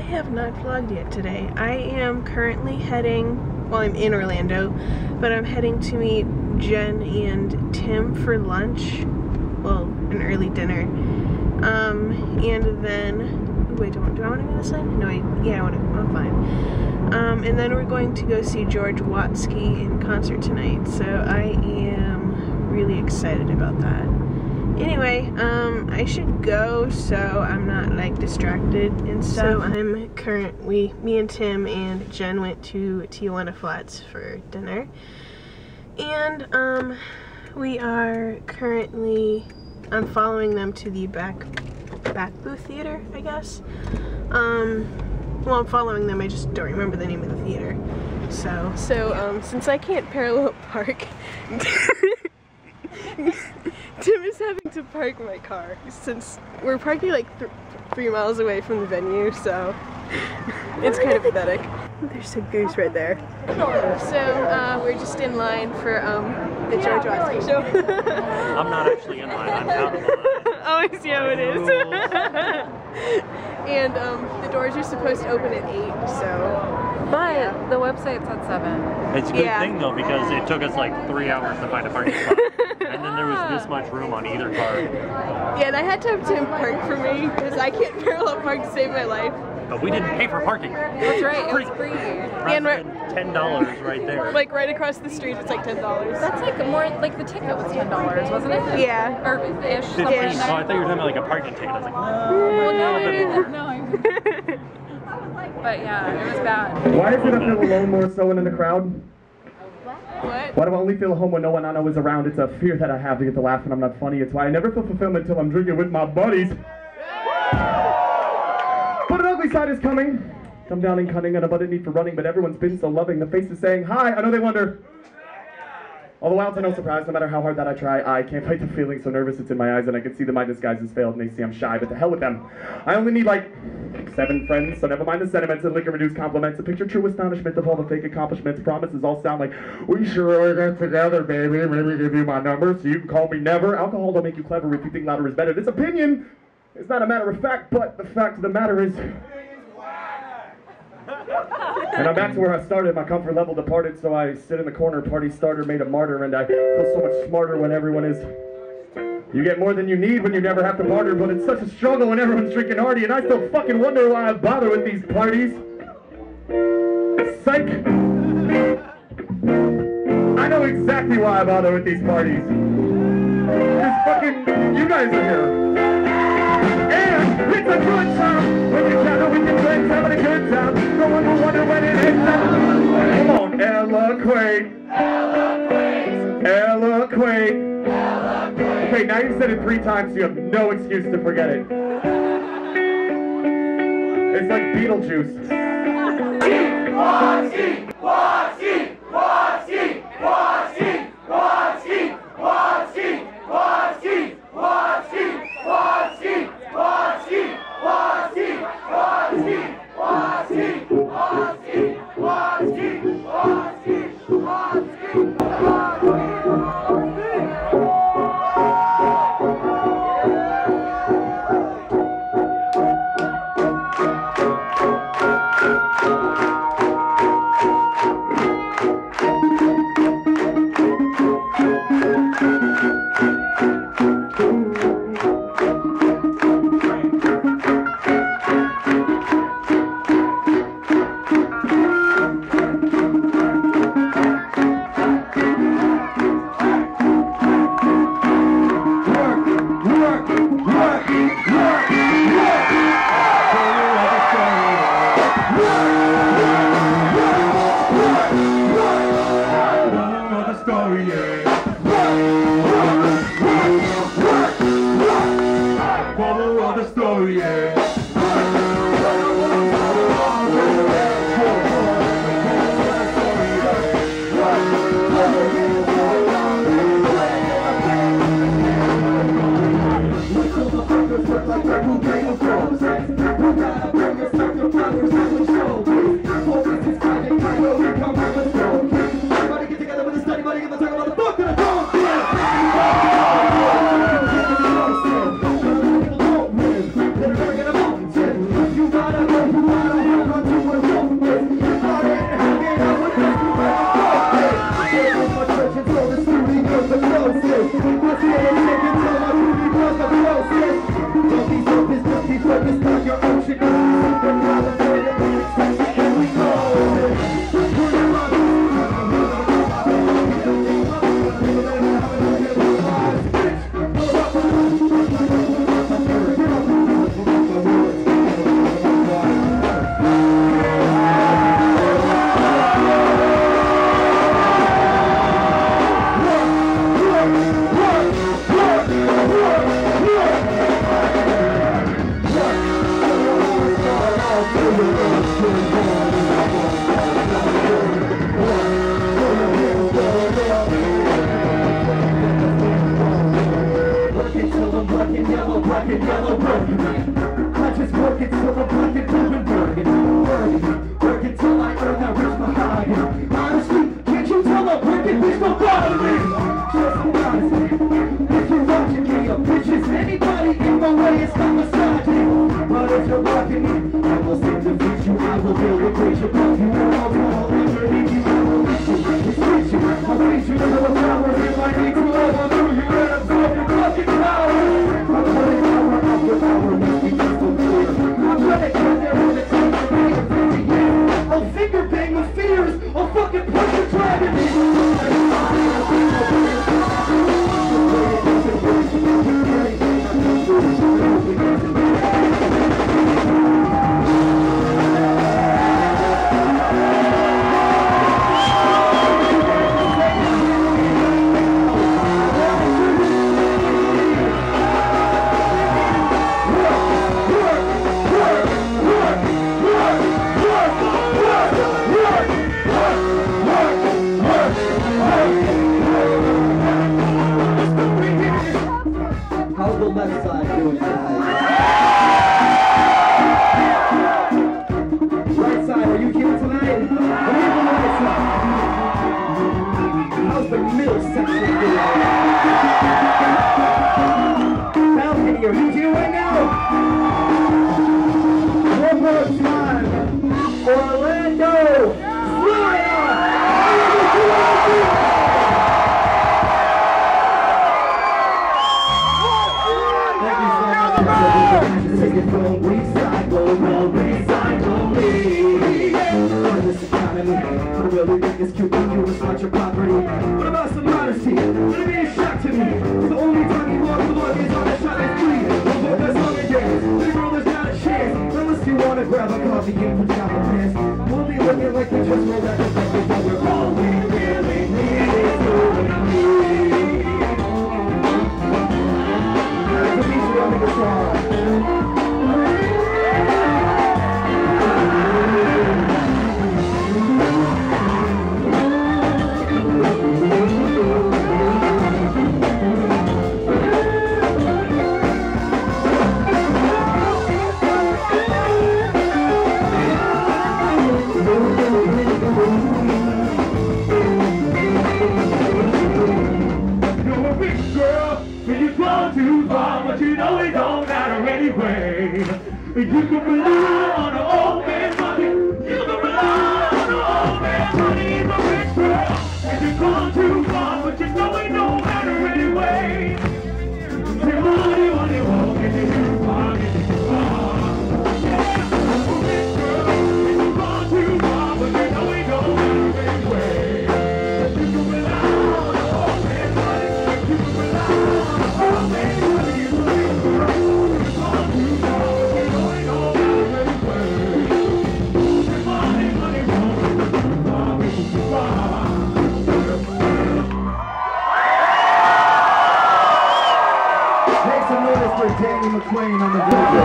have not vlogged yet today. I am currently heading, well, I'm in Orlando, but I'm heading to meet Jen and Tim for lunch. Well, an early dinner. And then, wait, do I want to go this way? No, yeah, I want to, I'm fine. And then we're going to go see George Watsky in concert tonight, so I am really excited about that. Anyway, I should go so I'm not like distracted and stuff. So me and Tim and Jen went to Tijuana Flats for dinner. And we are currently, I'm following them to the backbooth theater, I guess. Well, I'm following them, I just don't remember the name of the theater. So since I can't parallel park, Tim is having to park my car since we're parking like 3 miles away from the venue, so it's kind of pathetic. There's a goose right there. So we're just in line for the George Watsky show. I'm not actually in line, I'm out of line. Oh, I see how it is. And the doors are supposed to open at 8, so. But the website said 7. It's a good thing though, because it took us like 3 hours to find a parking spot. And then there was this much room on either car. Yeah, and I had to have Tim park for me because I can't parallel park to save my life. But we didn't pay for parking. That's right, it was free. And $10 right there. Like right across the street, it's like $10. That's like more, like the ticket was $10, wasn't it? Yeah. Or ish. 15. Oh, I thought you were talking about like a parking ticket. I was like, well, no, I didn't. No, I didn't. But yeah, it was bad. Why is it I feel alone more so when in the crowd? What? Why do I only feel at home when no one I know is around? It's a fear that I have to get to laugh when I'm not funny. It's why I never feel fulfillment until I'm drinking with my buddies. But an ugly side is coming. I'm down and cunning and abundant need for running, but everyone's been so loving. The face is saying, hi, I know they wonder. All the while to no surprise, no matter how hard that I try, I can't fight the feeling so nervous it's in my eyes, and I can see that my disguise has failed, and they see I'm shy, but to hell with them. I only need like 7 friends, so never mind the sentiments and liquor-reduced compliments. A picture true astonishment of all the fake accomplishments. Promises all sound like, we sure are good together, baby. Maybe give you my number so you can call me never. Alcohol don't make you clever if you think louder is better. This opinion is not a matter of fact, but the fact of the matter is... And I'm back to where I started, my comfort level departed, so I sit in the corner, party starter, made a martyr, and I feel so much smarter when everyone is... You get more than you need when you never have to barter, but it's such a struggle when everyone's drinking hardy, and I still fucking wonder why I bother with these parties. Psych! I know exactly why I bother with these parties. Because fucking, you guys are here. And it's a good time when you gather with your friends having a good time. No one will wonder when it ends. Come on, eloquate. Eloquate. Okay, now you've said it 3 times, so you have no excuse to forget it. It's like Beetlejuice. Watsky! Watsky! Watsky! Watsky! Watsky! Watsky! Watsky! Watsky! Watsky! Watsky! Watsky! Watsky! Watsky! Watsky! Watsky! Watsky! Watsky! Here, need you right now. One more time. Orlando, Florida. Thank you so much. Take it from recycle me. This economy, I really think it's cute when you respect your property. What about some modesty? It'll be a shock to me. The only time you walk the Lord is on the shot is free. That's long again. The world is not a chance. Unless you want to grab a coffee and put down the pants. We'll be looking like we just rolled out the bucket, but we're all we really need is you and me. Nice to meet you on the guitar. You can rely on an old man money. You can rely on an old man money. He's a rich girl. And you've gone too far, but you know it don't matter anyway. Say money won't get you too far, get you too far. Yeah, I'm a rich girl. And you've gone too far, but you know it don't matter anyway. You can rely on an old man money. You can rely on an old man money. He's a rich girl. You've gone too far. McLean on the video.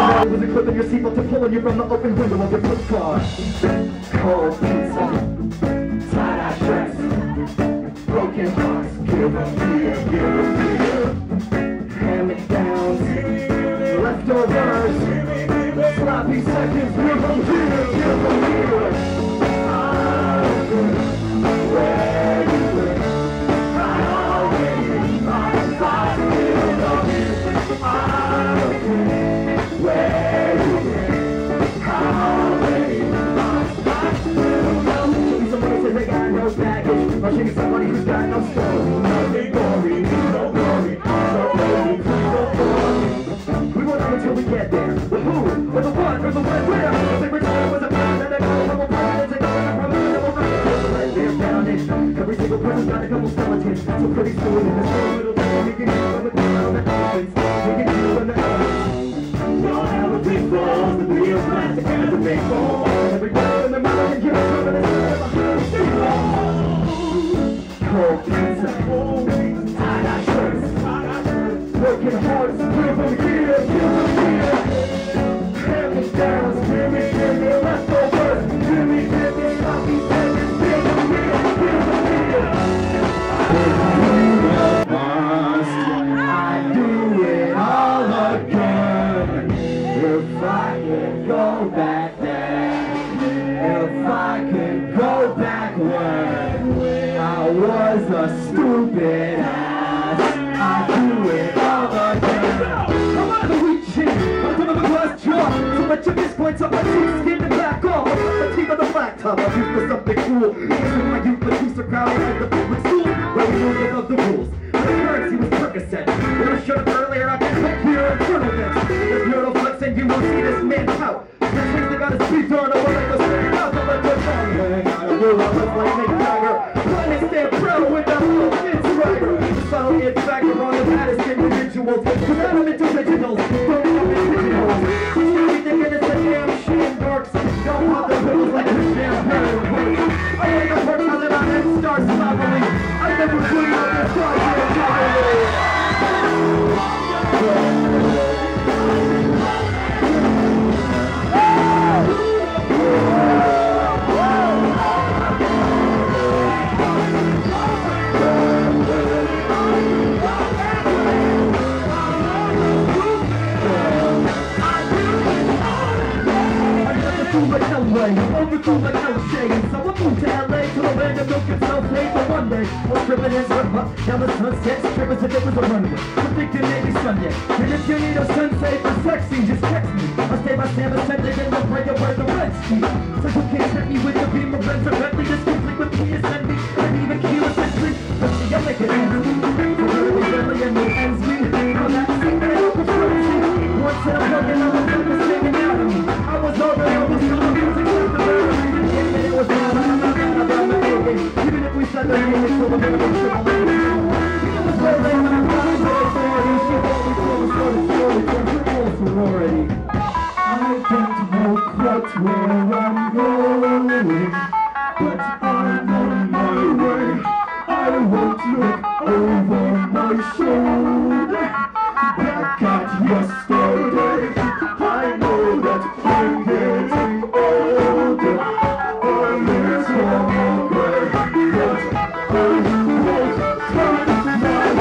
Somebody was equipping your seatbelt to pulling you from the open window of your police car. Cold pizza, tie-dye dress, broken hearts, give them beer. Hand-me-downs, leftovers, sloppy seconds, give them here. Where you live, right away, my side, where you live, how many miles somebody says they got no baggage. I'm shaking somebody who's got no story. No glory. We won't know until we get there. The who, or the what, or the when, where. The favorite time was a man and I got a couple presidents and got a double right there down it. Every single person's got a couple skeletons. So pretty soon in this little thing, we can use them with the elephants. We can use them the elephants. Don't have a big balls, the real plastic and the big balls. Everybody in the mountain, you're coming and cold pizza, tie-dye shirts, broken hearts, give them here. Hand-me-downs, give me leftovers, give me sloppy seconds, give them here. I'd do it all again if I could go back there. If I could go back when I was a stupid ass, I'd do it all again. I'm out of the weak chin, I'm front of a glass jar. So much of this points up my cheeks, skin and back off. The teeth of the blacktop, I'll use for something cool. Using my youth, the juicer crowd at the public school, where we knew above the rules. The currency was Percocet. When I showed up earlier, I can click here in front of this. There's no flex and you won't see this man pout. This thing's got his feet on over like a straight out of a good song. I will up like Nick Jagger. Trying to stand proud with that little kid swagger. The subtle it factor on the baddest individuals. Cause I'm into originals, don't have pigeonholes. Everything in it's a damn shit works. Don't pop the pills like a champagne works. I ain't the work out that I'm in stars sloppily. I never clean up the stars here properly. through like Elway, overthrew like Elche. And so I moved to LA to the land of milk and self-made for one day. Was tripping and sweat up down the sunset, stripping as if it was a runway. I'm thinking maybe Sunday. And if you need a sensei for sexy, just text me. I stay by Sam Ascending in the break where the Red Street. So you can't hit me with the beam of Benz or Bentley. Just complete with penis and me. And even Kiva Century. But see, I make it ends me. So there was Bentley and no ends me. Now that's the end of the crazy. Once in a fucking other people singing out of me. I was already on the song of music with the bird. And it was bad, even if we said the name, it's still a bit of a triple name. It was so lame when I got into authority. She told me so the story from triple sorority. I don't know quite where I'm going, but I'm on my way. I won't look over my shoulder. Back at yesterday, I know that I'm getting older. A little more gray, but I won't turn my head to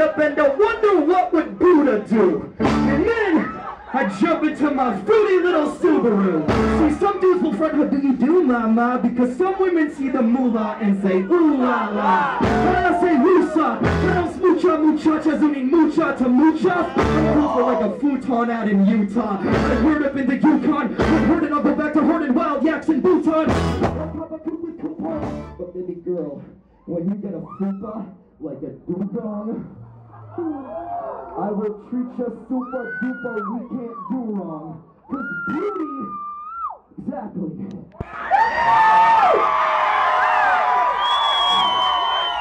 up and I wonder what would Buddha do. And then I jump into my fruity little Subaru. See, some dudes will front, what do you do, mama? Because some women see the moolah and say, ooh la la. But I say woosa. I don't smoocha muchachas, I mean mucha to mucha. I'm cool for like a futon out in Utah. I heard up in the Yukon. I'm herding, I'll go back to herding wild yaks in Bhutan. But baby girl, when you get a fupa like a dugong, I will treat you super duper, we can't do wrong. Cause beauty, exactly.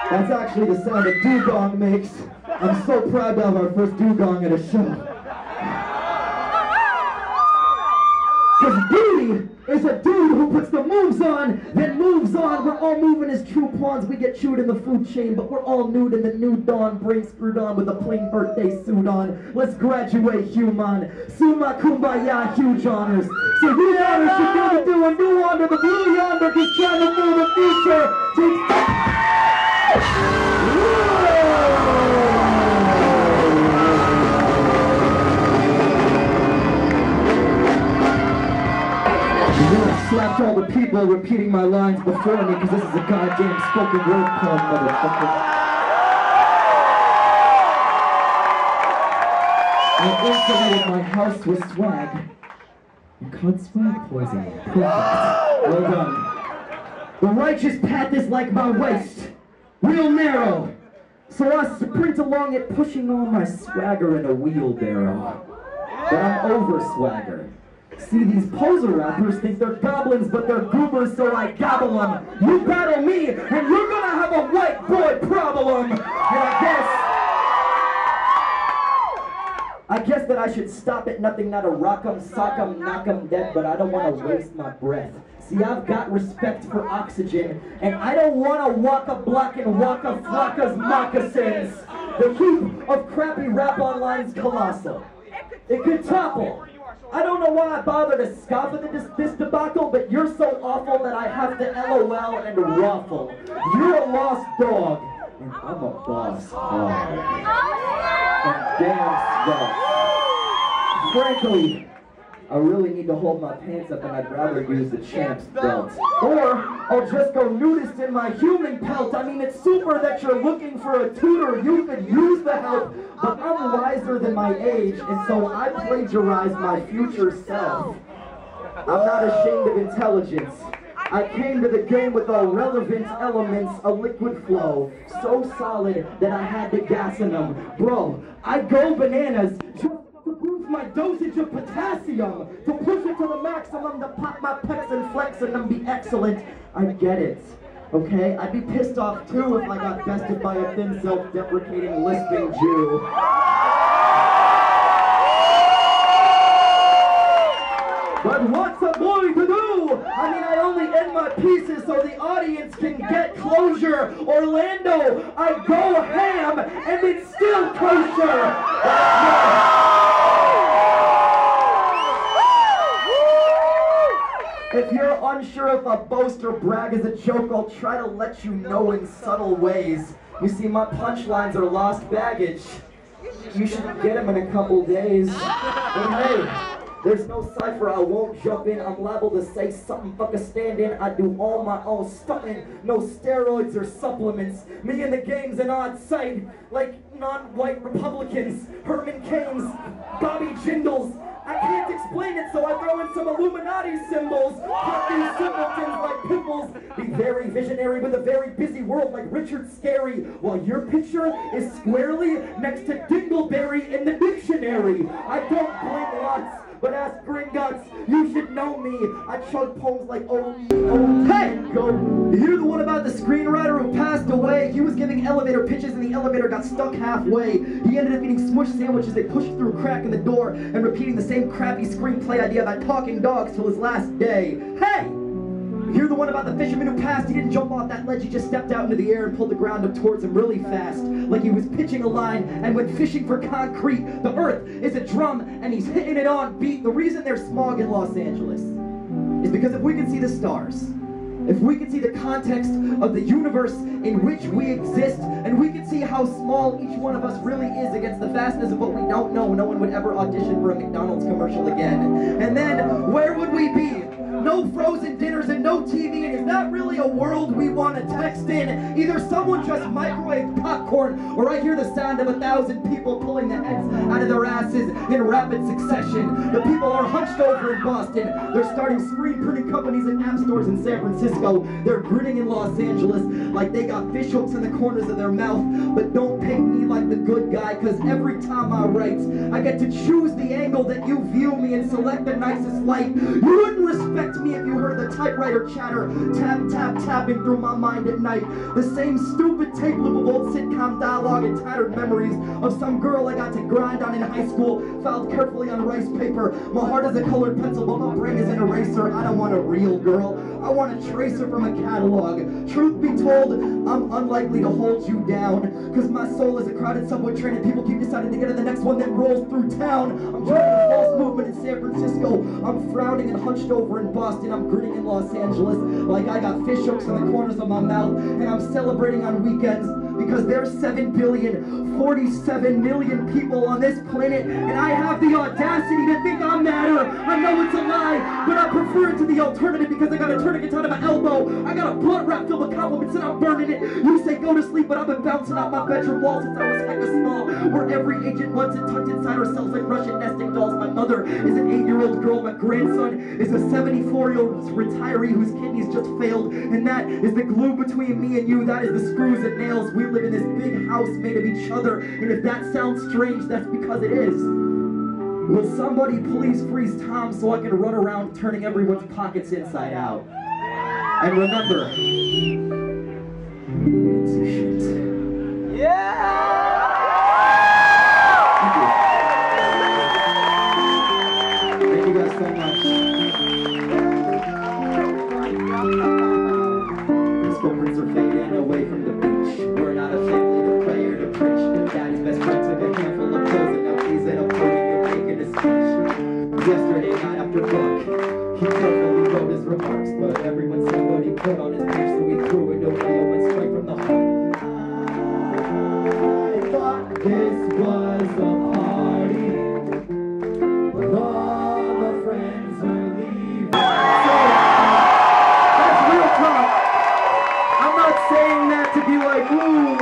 That's actually the sound a dugong makes. I'm so proud to have our first dugong at a show. Cause beauty is a dude who puts the moves on, then moves on. We're all moving as true pawns. We get chewed in the food chain, but we're all nude in the new dawn. Brain screwed on with a plain birthday suit on. Let's graduate, human. Summa kumbaya, huge honors. So we honors should go to do a new honor. The blue yonder is trying to move the future. I slapped all the people repeating my lines before me because this is a goddamn spoken word poem, motherfucker. I insulated my house with swag and caught swag poison. Perfect. Well done. The righteous path is like my waist, real narrow. So I sprint along it, pushing all my swagger in a wheelbarrow. But I'm over swagger. See, these poser rappers think they're goblins, but they're goobers, so I gobble them. You battle me, and you're gonna have a white boy problem. And I guess that I should stop at nothing, not a rock 'em, sock 'em, knock 'em dead, but I don't want to waste my breath. See, I've got respect for oxygen, and I don't want to walk a block and walk a flocka's moccasins. The heap of crappy rap online's colossal. It could topple. I don't know why I bother to scoff at this debacle, but you're so awful that I have to LOL and ruffle. You're a lost dog, and I'm a boss hog. And damn svelte. Frankly, I really need to hold my pants up, and I'd rather use the champ's belt. Or I'll just go nudist in my human pelt. I mean, it's super that you're looking for a tutor. You could use the help, but I'm wiser than my age, and so I plagiarize my future self. I'm not ashamed of intelligence. I came to the game with all relevant elements, a liquid flow, so solid that I had to gas in them. Bro, I go bananas just to boost my dosage of potassium, to push it to the maximum, to pop my pecs and flex and then be excellent. I get it. Okay, I'd be pissed off too if I got bested by a thin, self-deprecating, lisping Jew. But what's a boy to do? I mean, I only end my pieces so the audience can get closure, or Orlando. I go ham and it's still kosher. If you're unsure if a boast or brag is a joke, I'll try to let you know in subtle ways. You see, my punchlines are lost baggage. You should get them in a couple days. But hey, there's no cipher, I won't jump in. I'm liable to say something, fuck a stand-in. I do all my own stunting. No steroids or supplements. Me and the game's an odd sight. Like non-white Republicans, Herman Cain's, Bobby Jindals. I can't explain it, so I throw in some Illuminati symbols. Cut these simpletons like pimples. Be very visionary with a very busy world like Richard Scarry, while your picture is squarely next to Dingleberry in the dictionary. I don't blink lots, but ask Gringotts, you should know me. I chug poems like hey, go. You hear the one about the screenwriter who passed away? He was giving elevator pitches and the elevator got stuck halfway. He ended up eating smush sandwiches they pushed through a crack in the door and repeating the same crappy screenplay idea about talking dogs till his last day. Hey! You hear the one about the fisherman who passed? He didn't jump off that ledge, he just stepped out into the air and pulled the ground up towards him really fast, like he was pitching a line and went fishing for concrete. The earth is a drum and he's hitting it on beat. The reason there's smog in Los Angeles is because if we can see the stars, if we can see the context of the universe in which we exist, and we can see how small each one of us really is against the vastness of what we don't know, no one would ever audition for a McDonald's commercial again. And then, where would we be? No frozen dinners and no TV, and is that really a world we want to text in? Either someone just microwaved popcorn, or I hear the sound of 1,000 people pulling their heads out of their asses in rapid succession. The people are hunched over in Boston. They're starting screen printing companies and app stores in San Francisco. They're grinning in Los Angeles like they got fish hooks in the corners of their mouth. But don't paint me like the good guy, cause every time I write, I get to choose the angle that you view me and select the nicest light. You wouldn't respect me if you heard the typewriter chatter tapping through my mind at night. The same stupid tape loop of old sitcom dialogue and tattered memories of some girl I got to grind on in high school, filed carefully on rice paper. My heart is a colored pencil, but my brain is an eraser. I don't want a real girl, I want a tracer from a catalog. Truth be told, I'm unlikely to hold you down, cause my soul is a crowded subway train and people keep deciding to get on the next one that rolls through town. I'm joining the false movement in San Francisco. I'm frowning and hunched over in Boston. I'm grinning in Los Angeles like I got fish hooks in the corners of my mouth, and I'm celebrating on weekends because there's 7,047,000,000 people on this planet, and I have the audacity to think I'm madder. I know it's a lie, but I prefer it to the alternative because I got a tourniquet out of my elbow. I got a blunt wrap filled with compliments and I'm burning it. You say go to sleep, but I've been bouncing out my bedroom wall since I was hecka small, where every agent wants it tucked inside ourselves like Russian nesting dolls. My mother is an 8-year-old girl. My grandson is a 74-year-old retiree whose kidneys just failed, and that is the glue between me and you. That is the screws and nails. We live in this big house made of each other, and if that sounds strange, that's because it is. Will somebody please freeze time so I can run around turning everyone's pockets inside out? And remember, it's a shit. Yeah! Thank you guys so much. These footprints are fading away from the beach. We're not a family to pray or to preach. Daddy's best friend took a handful of clothes and now he's at a podium making a speech. Yesterday night after book, he carefully wrote his remarks, but everyone said what he put on his page, so he threw it away and went straight from the heart. I thought this was a party, but all the friends are leaving. So, that's real talk. I'm not saying that to be like, ooh,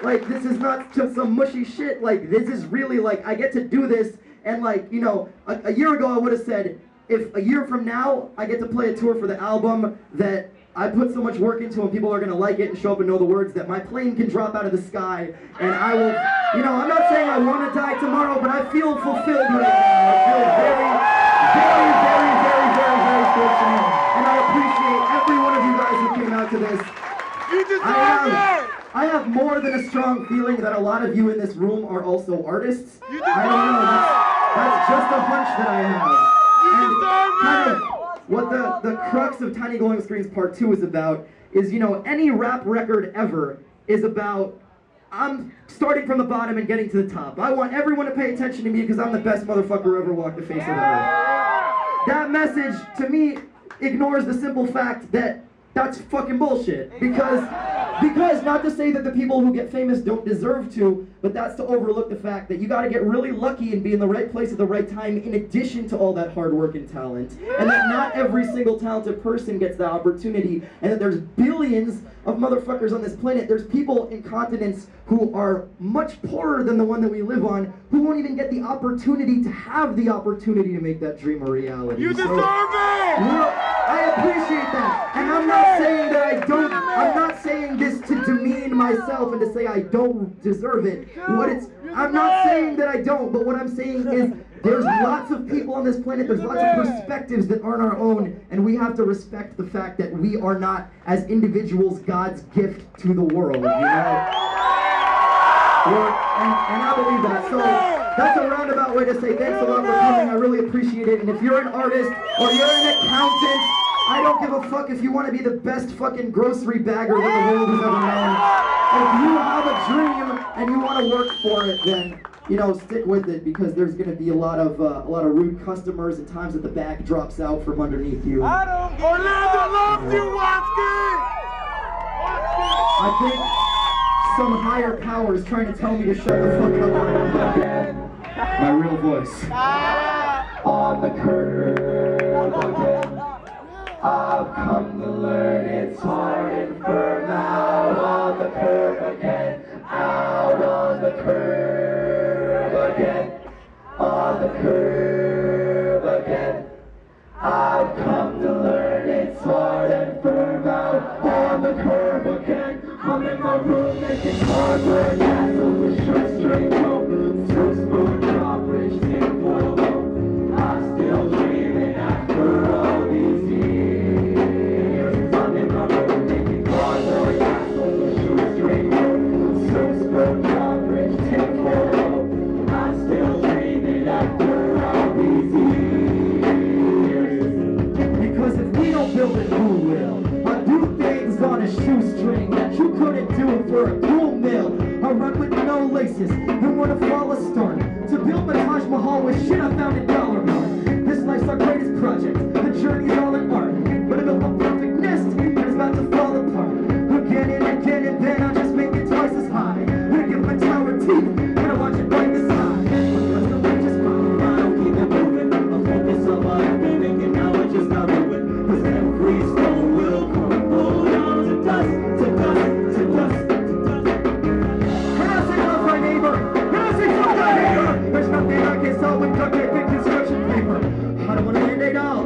like this is not just some mushy shit. Like, this is really like, I get to do this, and like, you know, a year ago I would have said, if a year from now I get to play a tour for the album that I put so much work into and people are going to like it and show up and know the words, that my plane can drop out of the sky and I will, you know, I'm not saying I want to die tomorrow, but I feel fulfilled right now. I feel very fortunate, and I appreciate every one of you guys who came out to this. You deserve it! I have more than a strong feeling that a lot of you in this room are also artists. I don't know, that's just a hunch that I have. You deserve it! what the crux of Tiny Glowing Screens Part 2 is about is, you know, any rap record ever is about, I'm starting from the bottom and getting to the top. I want everyone to pay attention to me because I'm the best motherfucker who ever walked the face of the earth. That message, to me, ignores the simple fact that that's fucking bullshit. Because not to say that the people who get famous don't deserve to, but that's to overlook the fact that you gotta get really lucky and be in the right place at the right time in addition to all that hard work and talent. And that not every single talented person gets the opportunity, and that there's billions of motherfuckers on this planet. There's people in continents who are much poorer than the one that we live on, who won't even get the opportunity to have the opportunity to make that dream a reality. You deserve it! I appreciate that, and I'm not saying that I don't. I'm not saying this to demean myself and to say I don't deserve it. I'm not saying that I don't, but what I'm saying is there's lots of people on this planet. There's lots of perspectives that aren't our own, and we have to respect the fact that we are not, as individuals, God's gift to the world. You know. And I believe that. So that's a roundabout way to say thanks a lot for coming. I really appreciate it. And if you're an artist or you're an accountant, I don't give a fuck if you want to be the best fucking grocery bagger that the world has ever known. If you have a dream and you want to work for it, then, you know, stick with it, because there's going to be a lot of rude customers and times that the bag drops out from underneath you. Orlando loves you, Watsky! I think some higher power is trying to tell me to shut the fuck up. My real voice. On the curve again, I've come to learn it's hard and firm. Out on the curve again, out on the curve again, on the curve again. I've come to learn it's hard and firm. Out on the curve again. I'm in my room making cardboard castles with short string rope, so smooth drawbridge, tinfoil rope. I'm still dreaming after all these years. I'm in my room making cardboard castles with short string rope, so smooth drawbridge, tinfoil rope. I'm still dreaming after all these years. Because if we don't build it, who will? I do things on a shoestring that you couldn't do for a cool mill. I run with no laces and want to fall a start. To build my Taj Mahal with shit I found in Dollar Mart. This life's our greatest project, the journey's all in art. But I built a perfect nest and it's about to fall apart. Again and again, and then I just make it twice as high. I give my tower teeth and I watch it break the sky. Because the wind just fine, I don't keep it moving. I'm focused on my living and now I just not moving. Cause every stone will crumble down to dust, to dust, to dust, to dust. Can I say love my neighbor? Can I say fuck my neighbor? There's nothing I can solve with duct tape and construction paper. I don't wanna end it all.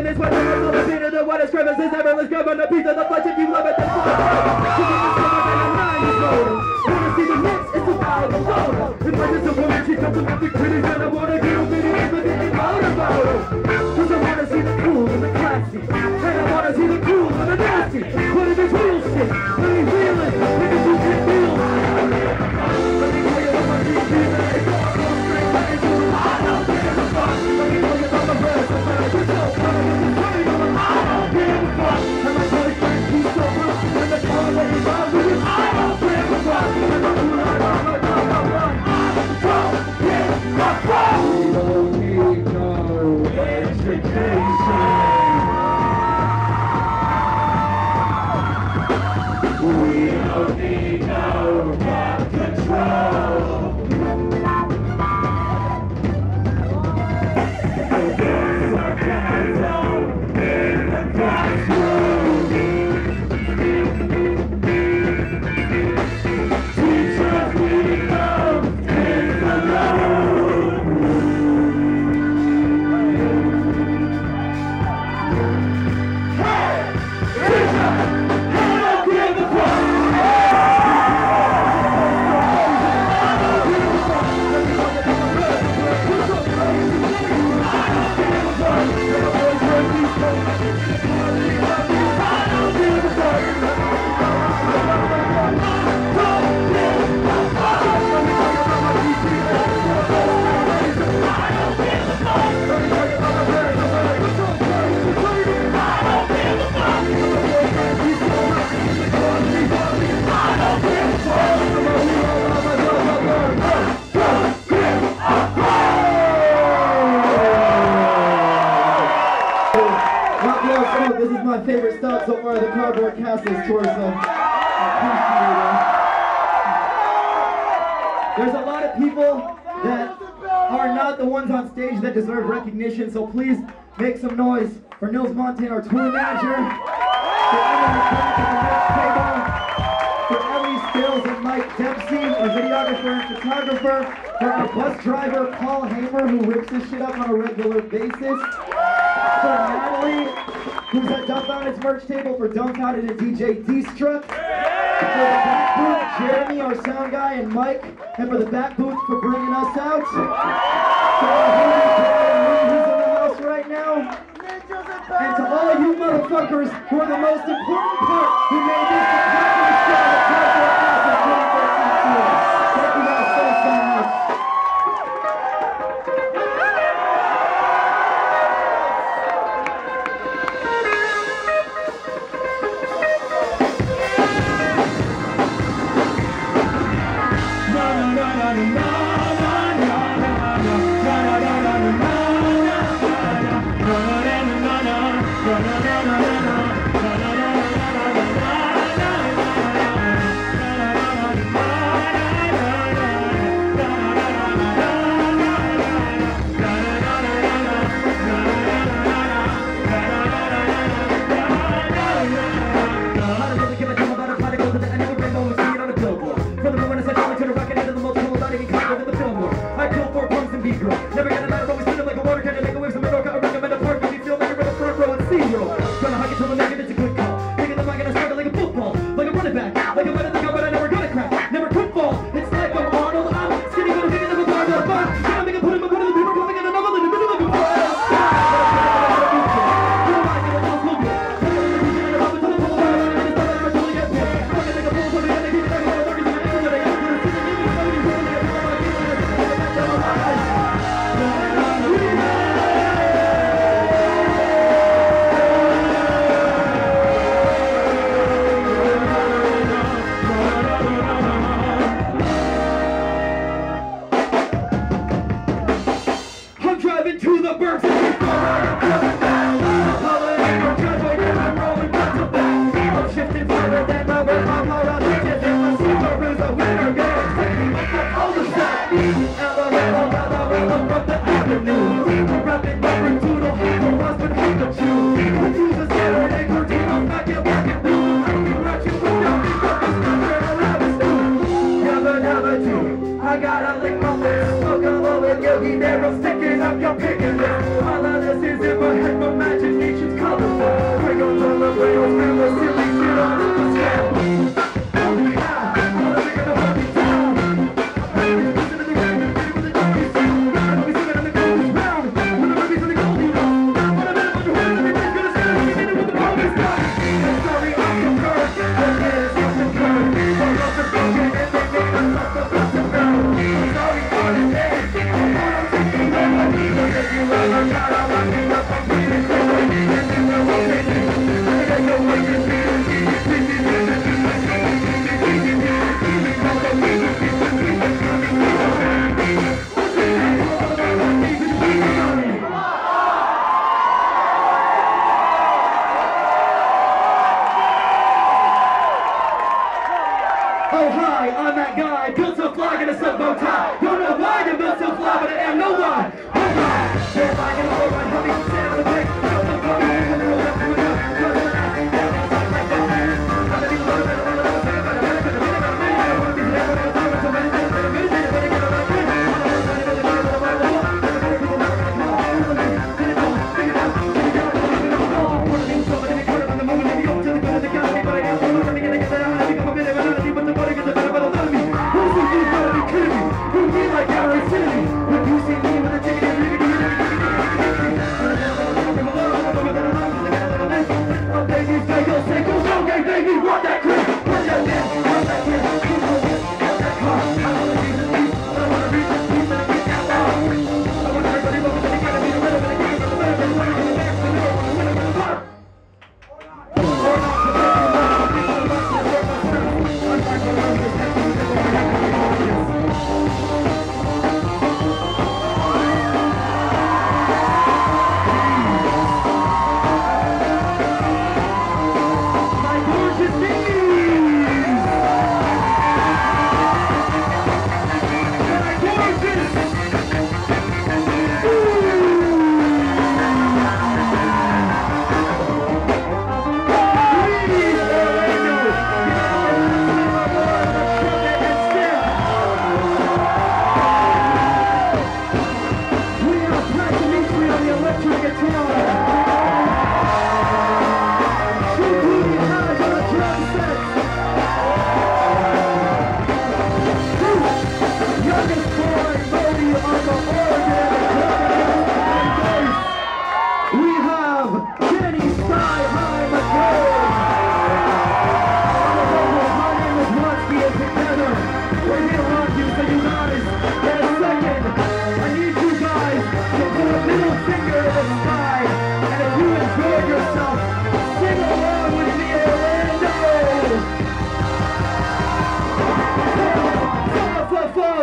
this weather, I'm so the beat of the water's crevices, everyone's grabbing a piece of the flesh if you love it, then wanna see the mix, it's a wild photo. If I just a woman, she comes with the critics, and I wanna get over videos with it in motor photo. Cause I wanna see the cool and the classy, and I wanna see the cool and the nasty. But if it's real shit, let me feel it, niggas who can feel it. Let me tell you what my dreams is, and it's all straight, but it's all I don't give a fuck. Let me tell you about my breath, I'm trying to put so far, it's turning on, I don't give a fuck. And my boyfriend, he's so rough, and the car that he drives with him, I don't give a fuck. And my cool heart, I'm a dog, I'm one. I don't give a fuck. We don't need no education. We don't need no cat control. In the classroom. Teachers, we know it's alone. Hey! Teacher! I don't give a fuck! This is my favorite stop so far, the cardboard castles towards the There's a lot of people that are not the ones on stage that deserve recognition, so please make some noise for Nils Montan, our tour manager, for Ellie Stills and Mike Dempsey, our videographer and photographer, for our bus driver, Paul Hamer, who rips this shit up on a regular basis, for Natalie, who's at Dumbfounded's merch table, for Dumbfounded and DJ D-Struck, for the back booth, Jeremy, our sound guy, and Mike, and for the back booth for bringing us out. To our who's in the house right now, and to all you motherfuckers who are the most important part who made this the popular show at Cardboard Castle 2013 tour. Thank you guys so much. Never get a matter, always spinning like a water cannon, make a wave, some middle, got a ring, I'm in a park, maybe feel like you're in the front row and see roll. Gonna hug it till the naked, it's a good call. Taking the mic and I start it like a football, like a running back, like a better than but I never gonna crack, never could fall. It's like I'm Arnold, I'm skinny, gonna take it, never part of the fun. Gonna make it, put in my foot in the paper, pumping in another little bit of a I gotta lick my lips, smoke a little yogi, narrow, sticking up your picking lips. All of this is in my Oh hi, I'm that guy, built so fly, got a silk bow tie. Don't know why I'm built so fly, but I am no one. Oh hi, if I can hold on, help me stand on the break.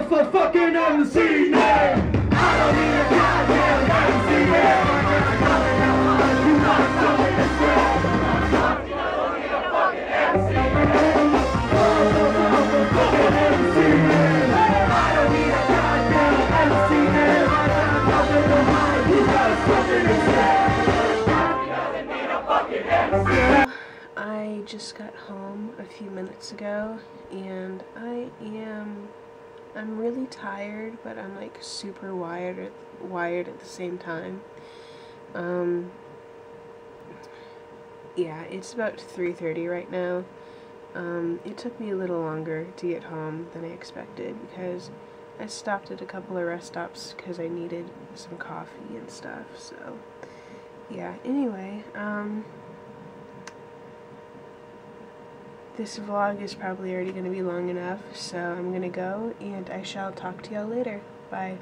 For fucking MC name. I don't need a goddamn MC name. You not something to say. I don't need a fucking MC name. Fucking MC name. I don't need a goddamn MC name. I got nothing to hide. You got something to say. He doesn't need a fucking MC. I just got home a few minutes ago, and I'm really tired, but I'm like super wired at the same time. Yeah, it's about 3:30 right now. It took me a little longer to get home than I expected because I stopped at a couple of rest stops because I needed some coffee and stuff. So yeah, anyway, this vlog is probably already going to be long enough, so I'm going to go, and I shall talk to y'all later. Bye.